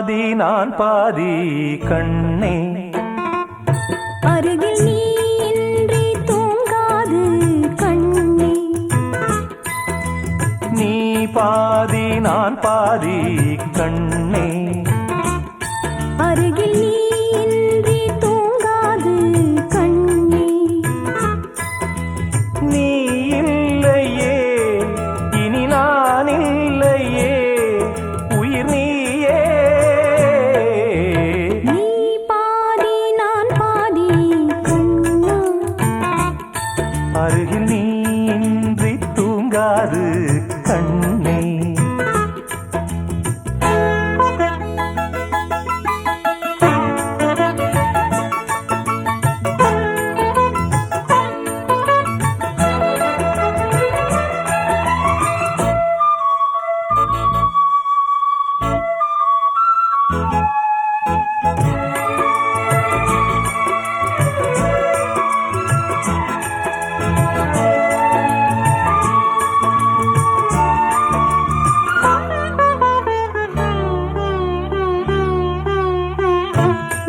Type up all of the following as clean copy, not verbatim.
பாதி நான் பாதி கண்ணே, அருகில் நீ இன்றி தூங்காது கண்ணே. நீ பாதி நான் பாதி கண்ணே, அருகில் நீ இன்றி தூங்காது கண்ணே. நீ இல்லையே இனி நான் இல்லையே, உயிர் நீயே. நீ பாதி நான் பாதி கண்ணா, அருகில் நீ இன்றி தூங்காது கண்ணே.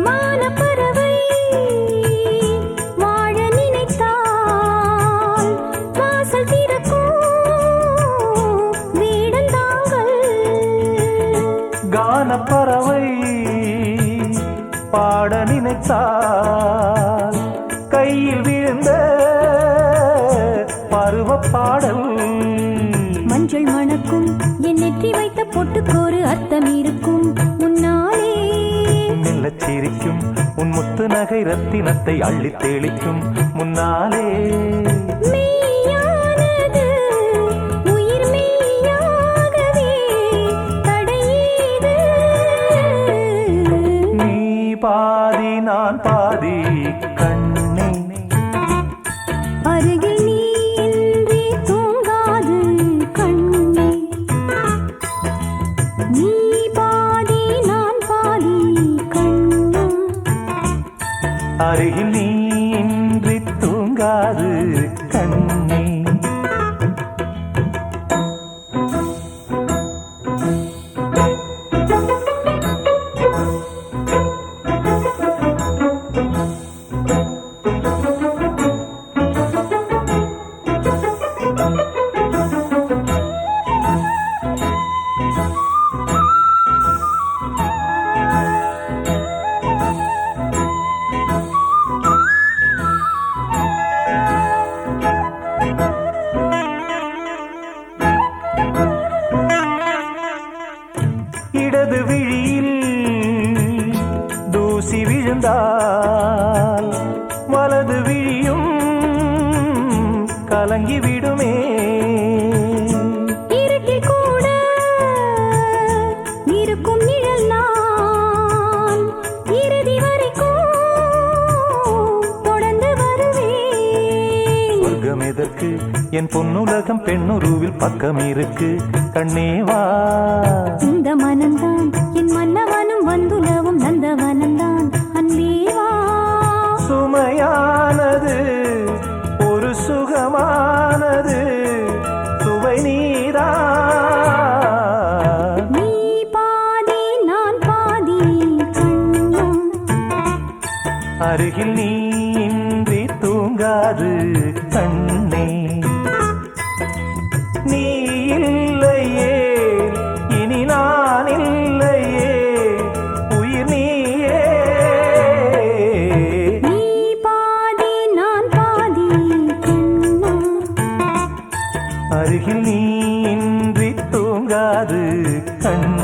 மானப்பறவை வாழ நினைத்தால் வாசல் திறக்கும் வீடந்தாங்கள். கானப்பறவை பாட நினைத்தால் கையில் விழுந்த பருவ பாடல். மஞ்சள் மணக்கும் என் நெற்றி வைத்த பொட்டுக்கோரு அர்த்தம் இருக்கும் முன்னாலே. மெல்லச் சிரிக்கும் உன் முத்து நகை ரத்தினத்தை அள்ளித் தெளிக்கும் முன்னாலே. மெய்யானது உயிர் மெய்யாகவே தடையீது. நீ பாதி நான் பாதி கண்ணே, அருகில் நீ இன்றி தூங்காது கண்ணே. நீ பாதி நான் பாதி கண்ணா, அருகில் நீ இன்றி தூங்காது கண்ணே. இடது விழியில் தூசி விழுந்தால் வலது விழியும் கலங்கி விடுமே. இருட்டில் கூட இருக்கும் நிழல் நான் இறுதி வரைக்கும் தொடர்ந்து வருவேன். சொர்க்கம் எதற்கு என் பொன்னுலகம் பெண்ணுருவில் பக்கம் இருக்கு கண்ணேவா. இந்த மனம்தான் என் மன்னவனும் வந்துலவும் நந்தவனம்தான் அன்பேவா. சுமையானது ஒரு சுகமானது சுவை நீரா. நீ பாதி நான் பாதி கண்ணா, அருகில் நீ இன்றி தூங்காது கண்ணே. நீ இல்லையே இனி நான் இல்லையே, உயிர் நீயே. நீ பாதி நான் பாதி கண்ணா, அருகில் நீ இன்றி தூங்காது கண்ணே.